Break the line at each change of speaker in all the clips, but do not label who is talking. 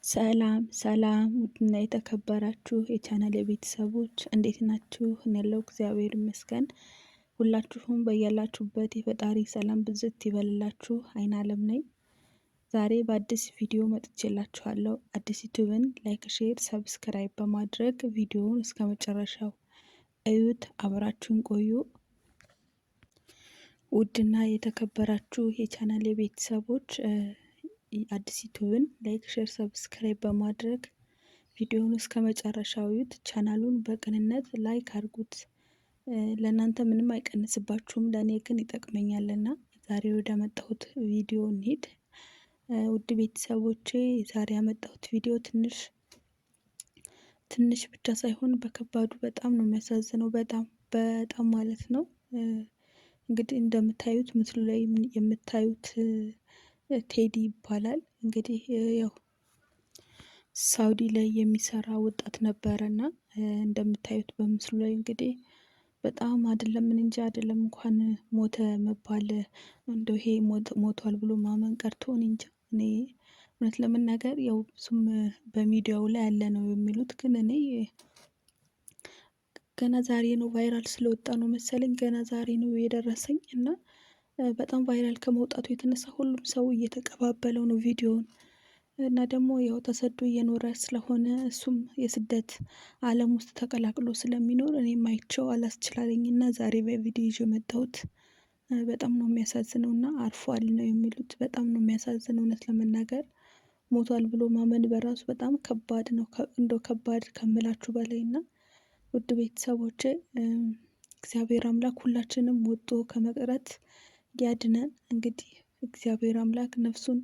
ሰላም ሰላም ውድና የተከበራችሁ የቻናሌ ቤተሰቦች እንዴት ናችሁ? እኔ ያለው እግዚአብሔር ይመስገን። ሁላችሁም በያላችሁበት የፈጣሪ ሰላም ብዝት ይበልላችሁ። አይን አለም ነኝ። ዛሬ በአዲስ ቪዲዮ መጥቼላችኋለሁ። አዲስ ዩቱብን ላይክ፣ ሼር፣ ሰብስክራይብ በማድረግ ቪዲዮውን እስከ መጨረሻው እዩት። አብራችሁን ቆዩ። ውድና የተከበራችሁ የቻናሌ ቤተሰቦች አዲስ ዩቱብን ላይክ፣ ሼር፣ ሰብስክራይብ በማድረግ ቪዲዮውን እስከ መጨረሻው እዩት። ቻናሉን በቅንነት ላይክ አድርጉት። ለእናንተ ምንም አይቀንስባችሁም፣ ለእኔ ግን ይጠቅመኛልና። ዛሬ ወደ መጣሁት ቪዲዮ እንሂድ። ውድ ቤተሰቦቼ ዛሬ ያመጣሁት ቪዲዮ ትንሽ ብቻ ሳይሆን በከባዱ በጣም ነው የሚያሳዝነው። በጣም ማለት ነው። እንግዲህ እንደምታዩት ምስሉ ላይ የምታዩት ቴዲ ይባላል። እንግዲህ ያው ሳውዲ ላይ የሚሰራ ወጣት ነበረ እና እንደምታዩት በምስሉ ላይ እንግዲህ በጣም አይደለም ምን እንጂ አይደለም እንኳን ሞተ መባል እንደው ይሄ ሞቷል ብሎ ማመን ቀርቶ እንጃ። እኔ እውነት ለመናገር ያው ብዙም በሚዲያው ላይ ያለ ነው የሚሉት፣ ግን እኔ ገና ዛሬ ነው ቫይራል ስለወጣ ነው መሰለኝ ገና ዛሬ ነው የደረሰኝ እና በጣም ቫይራል ከመውጣቱ የተነሳ ሁሉም ሰው እየተቀባበለው ነው ቪዲዮውን እና ደግሞ ያው ተሰዶ እየኖረ ስለሆነ እሱም የስደት ዓለም ውስጥ ተቀላቅሎ ስለሚኖር እኔም አይቼው አላስችላለኝ እና ዛሬ በቪዲዮ ይዤ መጣሁት። በጣም ነው የሚያሳዝነው እና አርፏል ነው የሚሉት። በጣም ነው የሚያሳዝነው እውነት ለመናገር ሞቷል ብሎ ማመን በራሱ በጣም ከባድ ነው። እንደው ከባድ ከምላችሁ በላይ እና ውድ ቤተሰቦቼ እግዚአብሔር አምላክ ሁላችንም ወጦ ከመቅረት ያድነን። እንግዲህ እግዚአብሔር አምላክ ነፍሱን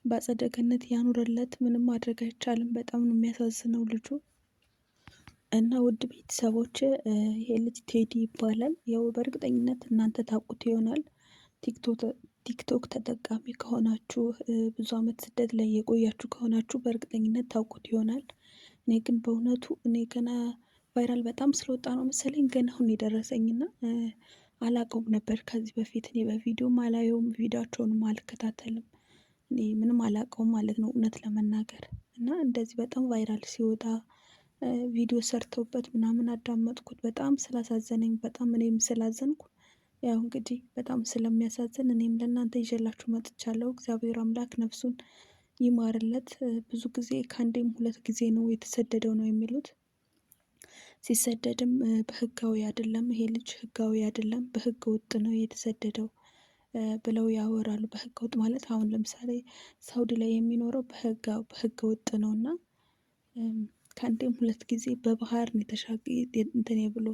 በአጸደ ገነት ያኑረለት። ምንም ማድረግ አይቻልም። በጣም ነው የሚያሳዝነው ልጁ እና ውድ ቤተሰቦች ይሄ ልጅ ቴዲ ይባላል። ያው በእርግጠኝነት እናንተ ታውቁት ይሆናል። ቲክቶክ ተጠቃሚ ከሆናችሁ ብዙ ዓመት ስደት ላይ የቆያችሁ ከሆናችሁ በእርግጠኝነት ታውቁት ይሆናል። እኔ ግን በእውነቱ እኔ ገና ቫይራል በጣም ስለወጣ ነው መሰለኝ ገና አሁን የደረሰኝና አላውቀውም ነበር ከዚህ በፊት። እኔ በቪዲዮም አላየውም፣ ቪዲዮቸውንም አልከታተልም። እኔ ምንም አላውቀውም ማለት ነው እውነት ለመናገር እና እንደዚህ በጣም ቫይራል ሲወጣ ቪዲዮ ሰርተውበት ምናምን አዳመጥኩት። በጣም ስላሳዘነኝ በጣም እኔም ስላዘንኩ ያው እንግዲህ በጣም ስለሚያሳዝን እኔም ለእናንተ ይዤላችሁ መጥቻለሁ። እግዚአብሔር አምላክ ነፍሱን ይማርለት። ብዙ ጊዜ ከአንዴም 2 ጊዜ ነው የተሰደደው ነው የሚሉት። ሲሰደድም በህጋዊ አይደለም፣ ይሄ ልጅ ህጋዊ አይደለም በህገ ወጥ ነው የተሰደደው ብለው ያወራሉ። በህገ ወጥ ማለት አሁን ለምሳሌ ሳውዲ ላይ የሚኖረው በህገ ወጥ ነው እና ከአንዴም 2 ጊዜ በባህር ነው እንትን ብሎ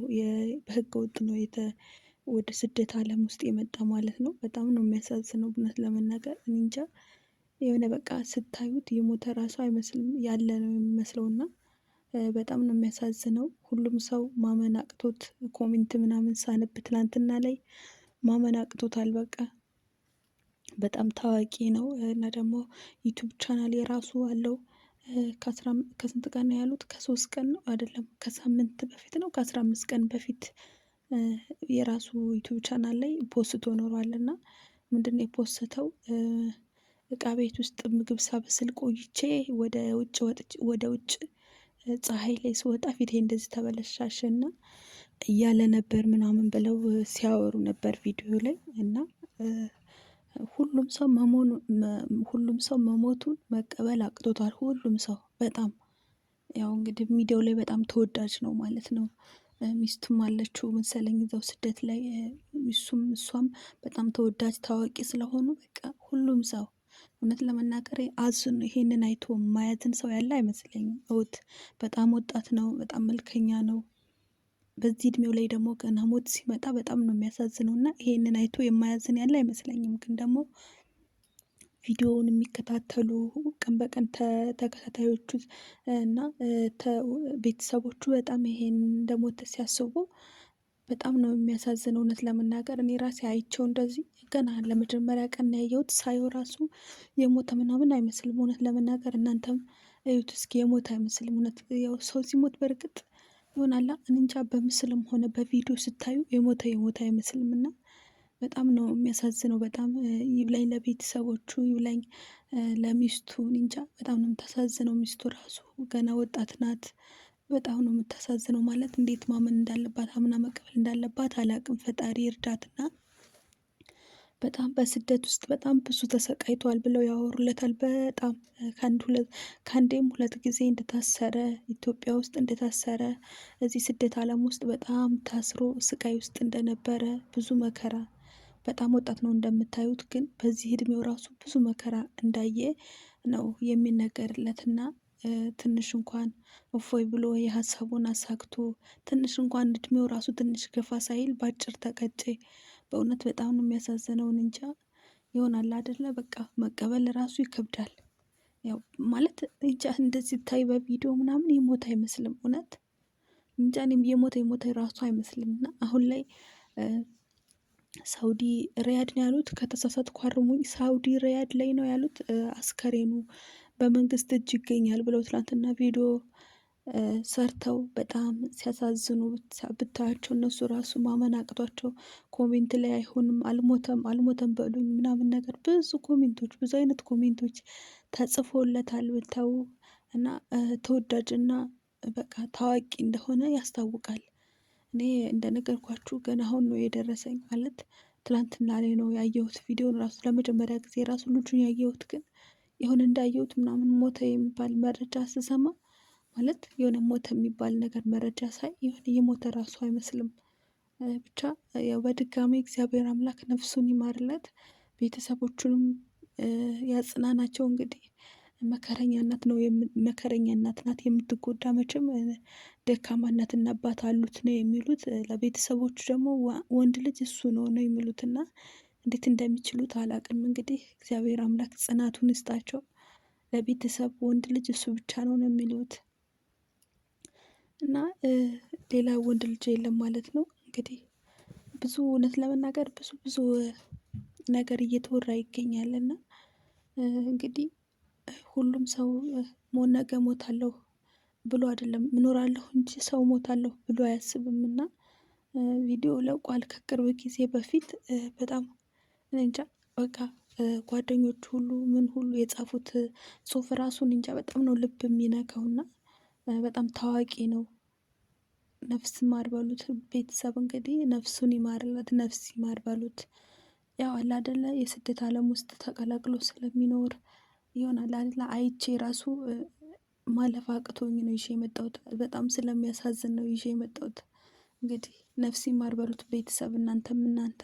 በህገ ወጥ ነው ወደ ስደት ዓለም ውስጥ የመጣ ማለት ነው። በጣም ነው የሚያሳዝነው እውነት ለመናገር እኔ እንጃ። የሆነ በቃ ስታዩት የሞተ ራሱ አይመስልም ያለ ነው የሚመስለው እና በጣም ነው የሚያሳዝነው። ሁሉም ሰው ማመን አቅቶት ኮሜንት ምናምን ሳነብ ትናንትና ላይ ማመን አቅቶታል። በቃ በጣም ታዋቂ ነው እና ደግሞ ዩቱብ ቻናል የራሱ አለው። ከስንት ቀን ነው ያሉት? ከ3 ቀን ነው አይደለም፣ ከሳምንት በፊት ነው ከ15 ቀን በፊት የራሱ ዩቱብ ቻናል ላይ ፖስቶ ኖሯል እና ምንድነው የፖስተው? እቃ ቤት ውስጥ ምግብ ሳበስል ቆይቼ ወደ ውጭ ፀሐይ ላይ ስወጣ ፊቴ እንደዚህ ተበለሻሸና እያለ ነበር ምናምን ብለው ሲያወሩ ነበር ቪዲዮ ላይ እና ሁሉም ሰው መሞቱን መቀበል አቅቶታል። ሁሉም ሰው በጣም ያው እንግዲህ ሚዲያው ላይ በጣም ተወዳጅ ነው ማለት ነው። ሚስቱም አለችው መሰለኝ እዛው ስደት ላይ እሷም በጣም ተወዳጅ ታዋቂ ስለሆኑ በቃ ሁሉም ሰው እውነት ለመናገር አዝኖ ይሄንን አይቶ የማያዝን ሰው ያለ አይመስለኝም። በጣም ወጣት ነው፣ በጣም መልከኛ ነው። በዚህ እድሜው ላይ ደግሞ ገና ሞት ሲመጣ በጣም ነው የሚያሳዝነው እና ይሄንን አይቶ የማያዝን ያለ አይመስለኝም። ግን ደግሞ ቪዲዮውን የሚከታተሉ ቀን በቀን ተከታታዮቹ እና ቤተሰቦቹ በጣም ይሄን እንደሞተ ሲያስቡ በጣም ነው የሚያሳዝነው። እውነት ለመናገር እኔ ራሴ አይቼው እንደዚህ ገና ለመጀመሪያ ቀን ያየሁት ሳየው ራሱ የሞተ ምናምን አይመስልም። እውነት ለመናገር እናንተም እዩት እስኪ፣ የሞተ አይመስልም። እውነት ያው ሰው ሲሞት በእርግጥ ይሆናላ እንጃ፣ በምስልም ሆነ በቪዲዮ ስታዩ የሞተ አይመስልም እና በጣም ነው የሚያሳዝነው። በጣም ይብላኝ ለቤተሰቦቹ፣ ይብላኝ ለሚስቱ እንጃ በጣም ነው የምታሳዝነው። ሚስቱ ራሱ ገና ወጣት ናት። በጣም ነው የምታሳዝነው። ማለት እንዴት ማመን እንዳለባት አምና መቀበል እንዳለባት አላቅም። ፈጣሪ እርዳትና በጣም በስደት ውስጥ በጣም ብዙ ተሰቃይቷል ብለው ያወሩለታል። በጣም ከአንዴም ሁለት ጊዜ እንደታሰረ ኢትዮጵያ ውስጥ እንደታሰረ እዚህ ስደት ዓለም ውስጥ በጣም ታስሮ ስቃይ ውስጥ እንደነበረ ብዙ መከራ በጣም ወጣት ነው እንደምታዩት፣ ግን በዚህ እድሜው ራሱ ብዙ መከራ እንዳየ ነው የሚነገርለትና ትንሽ እንኳን እፎይ ብሎ የሀሳቡን አሳክቶ ትንሽ እንኳን እድሜው ራሱ ትንሽ ገፋ ሳይል በአጭር ተቀጨ። በእውነት በጣም ነው የሚያሳዝነውን። እንጃ ይሆናል አይደለ? በቃ መቀበል ራሱ ይከብዳል። ያው ማለት እንጃ እንደዚህ ታይ በቪዲዮ ምናምን የሞተ አይመስልም። እውነት እንጃ እኔም የሞተ ራሱ አይመስልም። እና አሁን ላይ ሳውዲ ሪያድ ነው ያሉት፣ ከተሳሳትኩ አርሙኝ። ሳውዲ ሪያድ ላይ ነው ያሉት። አስከሬኑ በመንግስት እጅ ይገኛል ብለው ትናንትና ቪዲዮ ሰርተው በጣም ሲያሳዝኑ ብታያቸው እነሱ ራሱ ማመን አቅቷቸው ኮሜንት ላይ አይሆንም አልሞተም በሉኝ ምናምን ነገር ብዙ ኮሜንቶች፣ ብዙ አይነት ኮሜንቶች ተጽፎለታል ብታዩ እና ተወዳጅና በቃ ታዋቂ እንደሆነ ያስታውቃል። እኔ እንደነገርኳችሁ ገና አሁን ነው የደረሰኝ። ማለት ትላንትና ላይ ነው ያየሁት ቪዲዮን ራሱ ለመጀመሪያ ጊዜ ራሱ ልጁን ያየሁት። ግን የሆነ እንዳየሁት ምናምን ሞተ የሚባል መረጃ ስሰማ ማለት የሆነ ሞተ የሚባል ነገር መረጃ ሳይ የሆነ የሞተ ራሱ አይመስልም። ብቻ ያው በድጋሚ እግዚአብሔር አምላክ ነፍሱን ይማርለት፣ ቤተሰቦቹንም ያጽናናቸው። እንግዲህ መከረኛ እናት ነው መከረኛ እናት ናት የምትጎዳ መቼም። ደካማ እናትና አባት አሉት ነው የሚሉት። ለቤተሰቦቹ ደግሞ ወንድ ልጅ እሱ ነው የሚሉትና እንዴት እንደሚችሉት አላቅም። እንግዲህ እግዚአብሔር አምላክ ጽናቱን ይስጣቸው። ለቤተሰብ ወንድ ልጅ እሱ ብቻ ነው የሚሉት እና ሌላ ወንድ ልጅ የለም ማለት ነው። እንግዲህ ብዙ እውነት ለመናገር ብዙ ነገር እየተወራ ይገኛል እና እንግዲህ ሁሉም ሰው ነገ ሞታለሁ ብሎ አይደለም እኖራለሁ እንጂ ሰው ሞታለሁ ብሎ አያስብም። እና ቪዲዮ ለቋል ከቅርብ ጊዜ በፊት። በጣም እንጃ በቃ ጓደኞቹ ሁሉ ምን ሁሉ የጻፉት ጽሁፍ ራሱን እንጃ በጣም ነው ልብ የሚነካውና በጣም ታዋቂ ነው። ነፍስ ይማር በሉት ቤተሰብ እንግዲህ ነፍሱን ይማርለት፣ ነፍስ ይማር በሉት። ያው አለ አይደለ የስደት ዓለም ውስጥ ተቀላቅሎ ስለሚኖር ይሆናል አይደለ አይቼ ራሱ ማለፍ አቅቶኝ ነው ይዤ የመጣሁት። በጣም ስለሚያሳዝን ነው ይዤ የመጣሁት። እንግዲህ ነፍስ ይማር በሉት ቤተሰብ፣ እናንተም እናንተ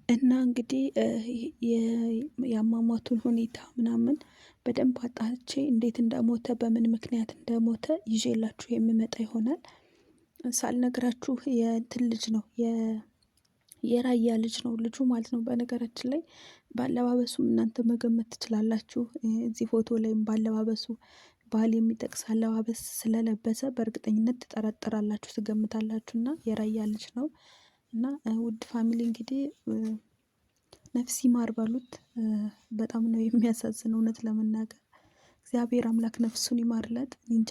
እና እንግዲህ የአሟሟቱን ሁኔታ ምናምን በደንብ አጣርቼ እንዴት እንደሞተ በምን ምክንያት እንደሞተ ይዤላችሁ የምመጣ ይሆናል። ሳልነግራችሁ የእንትን ልጅ ነው የራያ ልጅ ነው ልጁ ማለት ነው። በነገራችን ላይ በአለባበሱም እናንተ መገመት ትችላላችሁ። እዚህ ፎቶ ላይም በአለባበሱ ባህል የሚጠቅስ አለባበስ ስለለበሰ በእርግጠኝነት ትጠረጥራላችሁ፣ ትገምታላችሁ። እና የራያ ልጅ ነው እና ውድ ፋሚሊ እንግዲህ ነፍስ ይማር በሉት። በጣም ነው የሚያሳዝነው እውነት ለመናገር። እግዚአብሔር አምላክ ነፍሱን ይማርለት። እንጃ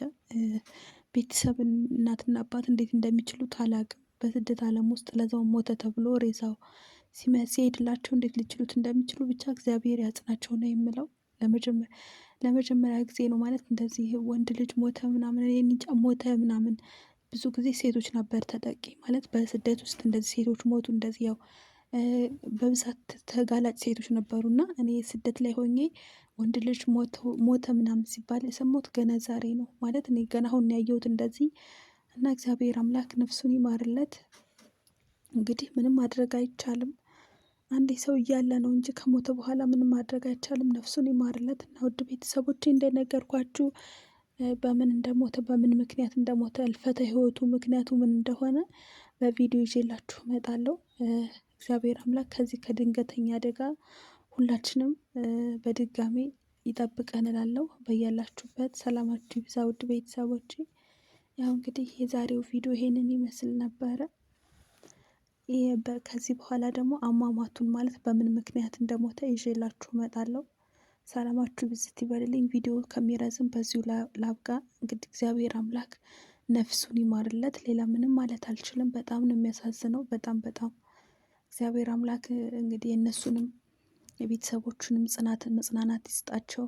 ቤተሰብ እናትና አባት እንዴት እንደሚችሉት አላቅም። በስደት ዓለም ውስጥ ለዛውም ሞተ ተብሎ ሬሳው ሲሄድላቸው እንዴት ሊችሉት እንደሚችሉ ብቻ እግዚአብሔር ያጽናቸው ነው የምለው። ለመጀመሪያ ጊዜ ነው ማለት እንደዚህ ወንድ ልጅ ሞተ ምናምን እንጃ ሞተ ምናምን። ብዙ ጊዜ ሴቶች ነበር ተጠቂ ማለት በስደት ውስጥ እንደዚህ ሴቶች ሞቱ እንደዚህ ያው በብዛት ተጋላጭ ሴቶች ነበሩና እኔ ስደት ላይ ሆኜ ወንድ ልጅ ሞተ ምናምን ሲባል የሰማሁት ገና ዛሬ ነው ማለት እኔ ገና አሁን ያየሁት እንደዚህ እና እግዚአብሔር አምላክ ነፍሱን ይማርለት። እንግዲህ ምንም ማድረግ አይቻልም። አንዴ ሰው እያለ ነው እንጂ ከሞተ በኋላ ምንም ማድረግ አይቻልም። ነፍሱን ይማርለት እና ውድ ቤተሰቦቼ እንደነገርኳችሁ በምን እንደሞተ በምን ምክንያት እንደሞተ እልፈተ ህይወቱ ምክንያቱ ምን እንደሆነ በቪዲዮ ይዤላችሁ እመጣለሁ። እግዚአብሔር አምላክ ከዚህ ከድንገተኛ አደጋ ሁላችንም በድጋሚ ይጠብቀን እላለሁ። በያላችሁበት ሰላማችሁ ይብዛ ውድ ቤተሰቦቼ። ያው እንግዲህ የዛሬው ቪዲዮ ይሄንን ይመስል ነበረ። ከዚህ በኋላ ደግሞ አሟሟቱን ማለት በምን ምክንያት እንደሞተ ይዤላችሁ እመጣለሁ። ሰላማችሁ ብዝት ይበልልኝ። ቪዲዮ ከሚረዝም በዚሁ ላብቃ። እንግዲህ እግዚአብሔር አምላክ ነፍሱን ይማርለት። ሌላ ምንም ማለት አልችልም። በጣም ነው የሚያሳዝነው። በጣም እግዚአብሔር አምላክ እንግዲህ የእነሱንም የቤተሰቦቹንም ጽናትን መጽናናት ይስጣቸው።